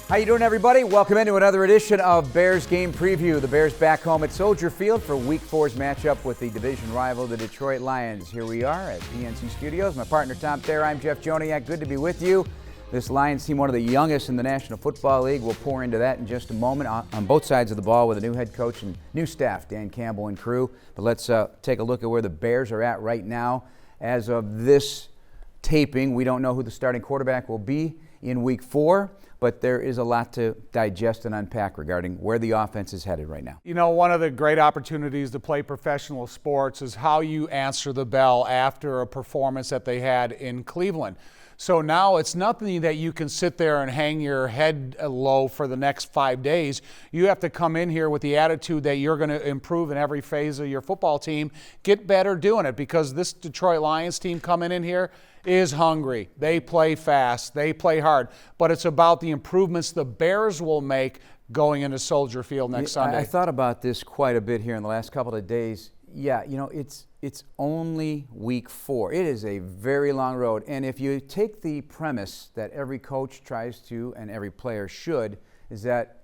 How you doing, everybody? Welcome into another edition of Bears Game Preview. The Bears back home at Soldier Field for Week 4's matchup with the division rival, the Detroit Lions. Here we are at PNC Studios. My partner, Tom Thayer. I'm Jeff Joniak. Good to be with you. This Lions team, one of the youngest in the National Football League. We'll pour into that in just a moment on both sides of the ball with a new head coach and new staff, Dan Campbell and crew. But let's take a look at where the Bears are at right now. As of this taping, we don't know who the starting quarterback will be in Week 4. But there is a lot to digest and unpack regarding where the offense is headed right now. You know, one of the great opportunities to play professional sports is how you answer the bell after a performance that they had in Cleveland. So now it's nothing that you can sit there and hang your head low for the next 5 days. You have to come in here with the attitude that you're going to improve in every phase of your football team, get better doing it, because this Detroit Lions team coming in here is hungry. They play fast, they play hard, but it's about the improvements the Bears will make going into Soldier Field next Sunday. I thought about this quite a bit here in the last couple of days. Yeah, you know, it's only Week 4. It is a very long road, and if you take the premise that every coach tries to and every player should, is that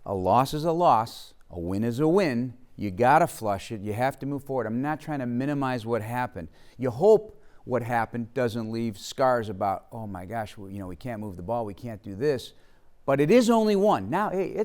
a loss is a loss, a win is a win, you got to flush it, you have to move forward. I'm not trying to minimize what happened. You hope what happened doesn't leave scars about, oh my gosh, we can't move the ball, we can't do this. But it is only one. Now, hey,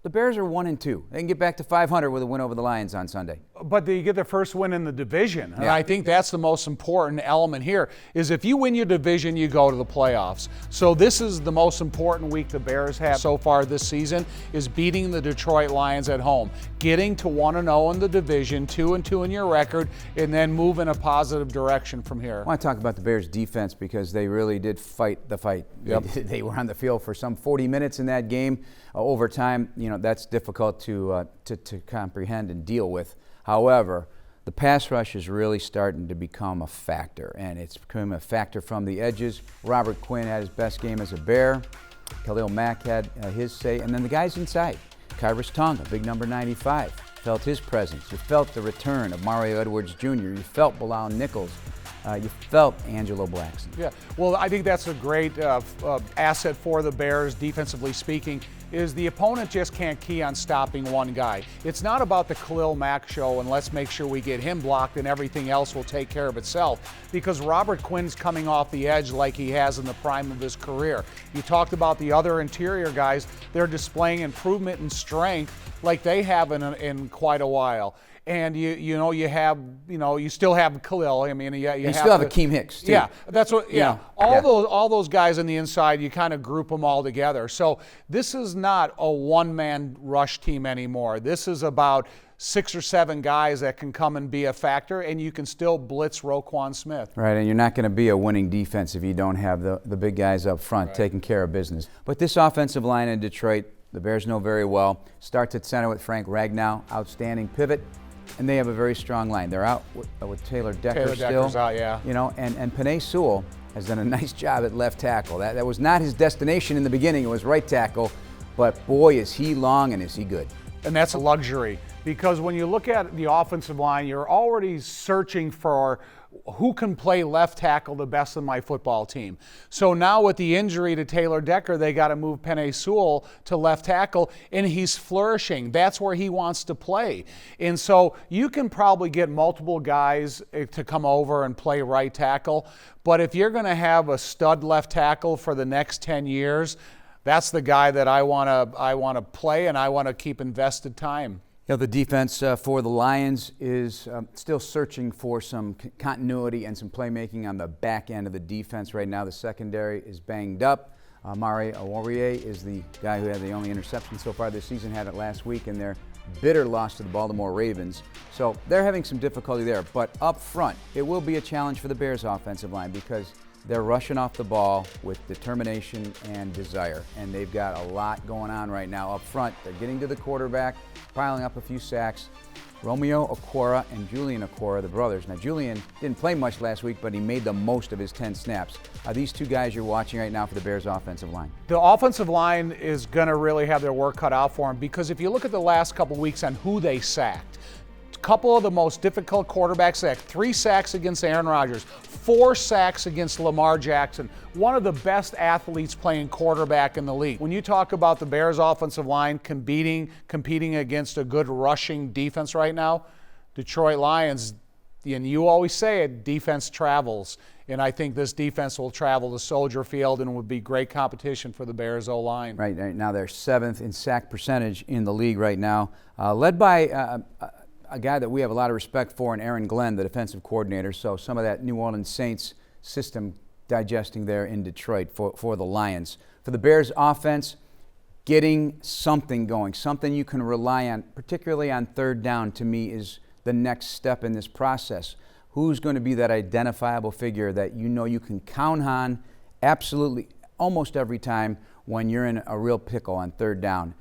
the Bears are 1-2. They can get back to 500 with a win over the Lions on Sunday. But they get their first win in the division. And I think that's the most important element here, is if you win your division, you go to the playoffs. So this is the most important week the Bears have so far this season, is beating the Detroit Lions at home, getting to 1-0 in the division, 2-2 in your record, and then move in a positive direction from here. I want to talk about the Bears' defense, because they really did fight the fight. Yep. They were on the field for some 40 minutes in that game. Overtime, that's difficult to comprehend and deal with. However, the pass rush is really starting to become a factor, and it's becoming a factor from the edges. Robert Quinn had his best game as a Bear. Khalil Mack had his say, and then the guys inside. Kyrus Tonga, big number 95, felt his presence. You felt the return of Mario Edwards Jr. You felt Bilal Nichols. You felt Angelo Blackson. Yeah, well, I think that's a great asset for the Bears, defensively speaking, is the opponent just can't key on stopping one guy. It's not about the Khalil Mack show and let's make sure we get him blocked and everything else will take care of itself, because Robert Quinn's coming off the edge like he has in the prime of his career. You talked about the other interior guys. They're displaying improvement in strength like they haven't in quite a while. And you still have Khalil. I mean, you still have Akeem Hicks too. Yeah, that's what. Yeah, all those guys on the inside, you kind of group them all together. So this is not a one-man rush team anymore. This is about 6 or 7 guys that can come and be a factor, and you can still blitz Roquan Smith. Right, and you're not going to be a winning defense if you don't have the big guys up front taking care of business. But this offensive line in Detroit, the Bears know very well, starts at center with Frank Ragnow, outstanding pivot. And they have a very strong line. They're out with Taylor Decker still. Decker's out, yeah. And Penei Sewell has done a nice job at left tackle. That was not his destination in the beginning. It was right tackle. But, boy, is he long and is he good. And that's a luxury, because when you look at the offensive line, you're already searching for who can play left tackle the best in my football team. So now with the injury to Taylor Decker, they got to move Penei Sewell to left tackle, and he's flourishing. That's where he wants to play. And so you can probably get multiple guys to come over and play right tackle, but if you're going to have a stud left tackle for the next 10 years, that's the guy that I want to play, and I want to keep invested time. The defense for the Lions is still searching for some continuity and some playmaking on the back end of the defense right now. The secondary is banged up. Amari Oruwariye is the guy who had the only interception so far this season, had it last week in their bitter loss to the Baltimore Ravens. So they're having some difficulty there. But up front, it will be a challenge for the Bears' offensive line, because they're rushing off the ball with determination and desire, and they've got a lot going on right now up front. They're getting to the quarterback, piling up a few sacks. Romeo Okwara and Julian Okwara, the brothers. Now, Julian didn't play much last week, but he made the most of his 10 snaps. Are these two guys you're watching right now for the Bears' offensive line? The offensive line is going to really have their work cut out for them, because if you look at the last couple weeks on who they sacked, couple of the most difficult quarterback sacks. 3 sacks against Aaron Rodgers, 4 sacks against Lamar Jackson. One of the best athletes playing quarterback in the league. When you talk about the Bears offensive line competing against a good rushing defense right now, Detroit Lions, and you always say it, defense travels. And I think this defense will travel to Soldier Field and would be great competition for the Bears O-line. Right now they're 7th in sack percentage in the league right now, led by a guy that we have a lot of respect for in Aaron Glenn, the defensive coordinator. So some of that New Orleans Saints system digesting there in Detroit for the Lions. For the Bears offense, getting something going, something you can rely on, particularly on third down, to me is the next step in this process. Who's going to be that identifiable figure that you know you can count on absolutely almost every time when you're in a real pickle on third down?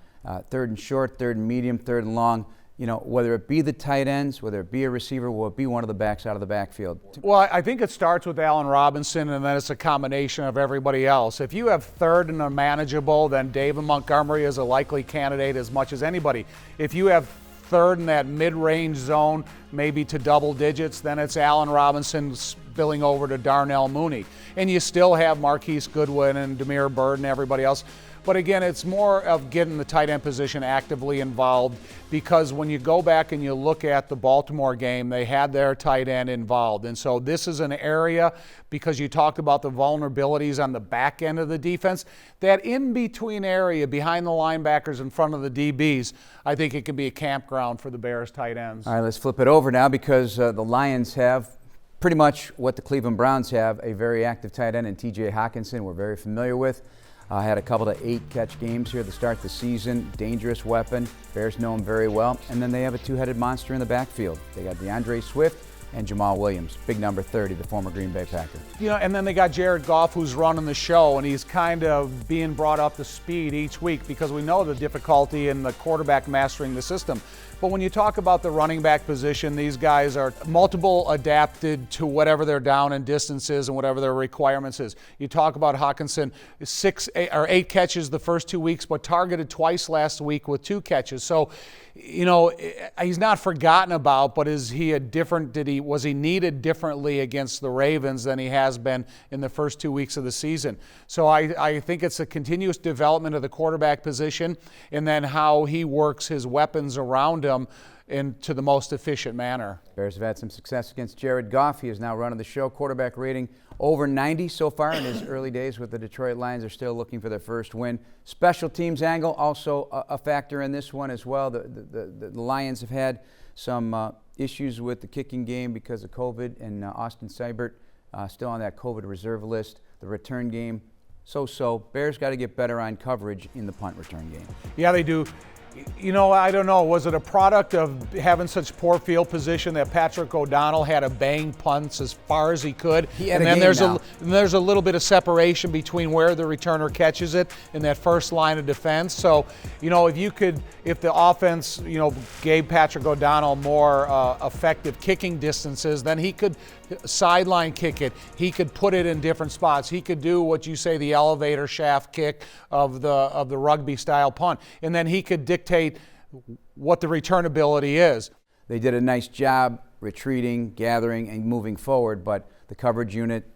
Third and short, third and medium, third and long. You know, whether it be the tight ends, whether it be a receiver, will it be one of the backs out of the backfield? Well, I think it starts with Allen Robinson, and then it's a combination of everybody else. If you have third and are manageable, then David Montgomery is a likely candidate as much as anybody. If you have third in that mid-range zone, maybe to double digits, then it's Allen Robinson spilling over to Darnell Mooney. And you still have Marquise Goodwin and Damiere Byrd and everybody else. But again, it's more of getting the tight end position actively involved, because when you go back and you look at the Baltimore game, they had their tight end involved. And so this is an area, because you talked about the vulnerabilities on the back end of the defense, that in-between area behind the linebackers in front of the DBs, I think it can be a campground for the Bears tight ends. All right, let's flip it over now, because the Lions have pretty much what the Cleveland Browns have, a very active tight end in T.J. Hockenson, we're very familiar with. Had a couple of 8-catch games here to start the season. Dangerous weapon. Bears know him very well. And then they have a 2-headed monster in the backfield. They got DeAndre Swift and Jamal Williams, big number 30, the former Green Bay Packer. You know, and then they got Jared Goff, who's running the show, and he's kind of being brought up to speed each week, because we know the difficulty in the quarterback mastering the system. But when you talk about the running back position, these guys are multiple adapted to whatever their down and distance is and whatever their requirements is. You talk about Hockenson, 8 catches the first 2 weeks, but targeted twice last week with 2 catches. So, you know, he's not forgotten about, but is he was he needed differently against the Ravens than he has been in the first 2 weeks of the season? So I think it's a continuous development of the quarterback position, and then how he works his weapons around him into the most efficient manner. Bears have had some success against Jared Goff. He is now running the show. Quarterback rating over 90 so far in his early days with the Detroit Lions. They're still looking for their first win. Special teams angle also a factor in this one as well. The Lions have had some issues with the kicking game because of COVID, and Austin Seibert still on that COVID reserve list. The return game, so. Bears got to get better on coverage in the punt return game. Yeah, they do. You know, I don't know. Was it a product of having such poor field position that Patrick O'Donnell had to bang punts as far as he could? And then there's a little bit of separation between where the returner catches it and that first line of defense. So, you know, if the offense, you know, gave Patrick O'Donnell more effective kicking distances, then he could sideline kick it. He could put it in different spots. He could do what you say the elevator shaft kick of the rugby style punt, and then he could dictate what the returnability is. They did a nice job retreating, gathering, and moving forward, but the coverage unit,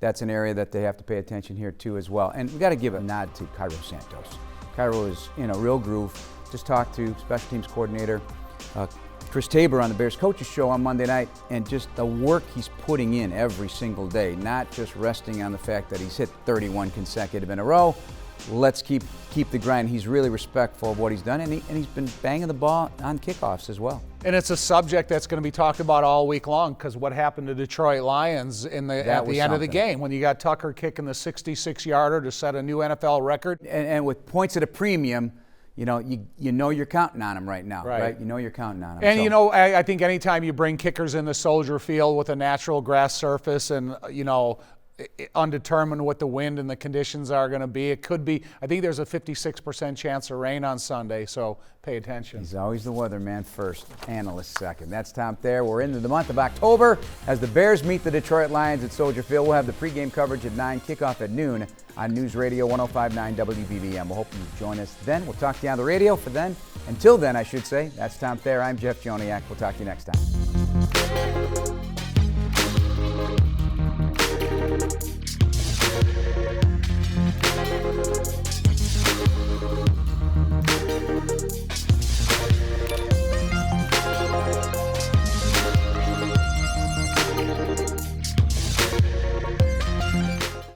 that's an area that they have to pay attention here too as well. And we got to give a nod to Cairo Santos. Cairo is in a real groove. Just talked to special teams coordinator Chris Tabor on the Bears Coaches Show on Monday night, and just the work he's putting in every single day, not just resting on the fact that he's hit 31 consecutive in a row. Let's keep the grind. He's really respectful of what he's done, and he's been banging the ball on kickoffs as well. And it's a subject that's going to be talked about all week long, because what happened to Detroit Lions at the end of the game when you got Tucker kicking the 66-yarder to set a new NFL record. And with points at a premium, you know you're counting on him right now, right? You know you're counting on him. And, you know, I think anytime you bring kickers in the Soldier Field with a natural grass surface and, you know, undetermined what the wind and the conditions are going to be. It could be, I think there's a 56% chance of rain on Sunday, so pay attention. He's always the weatherman first, analyst second. That's Tom Thayer. We're into the month of October as the Bears meet the Detroit Lions at Soldier Field. We'll have the pregame coverage at 9, kickoff at noon on News Radio 105.9 WBBM. We'll hope you join us then. We'll talk to you on the radio for then. Until then, I should say, that's Tom Thayer. I'm Jeff Joniak. We'll talk to you next time.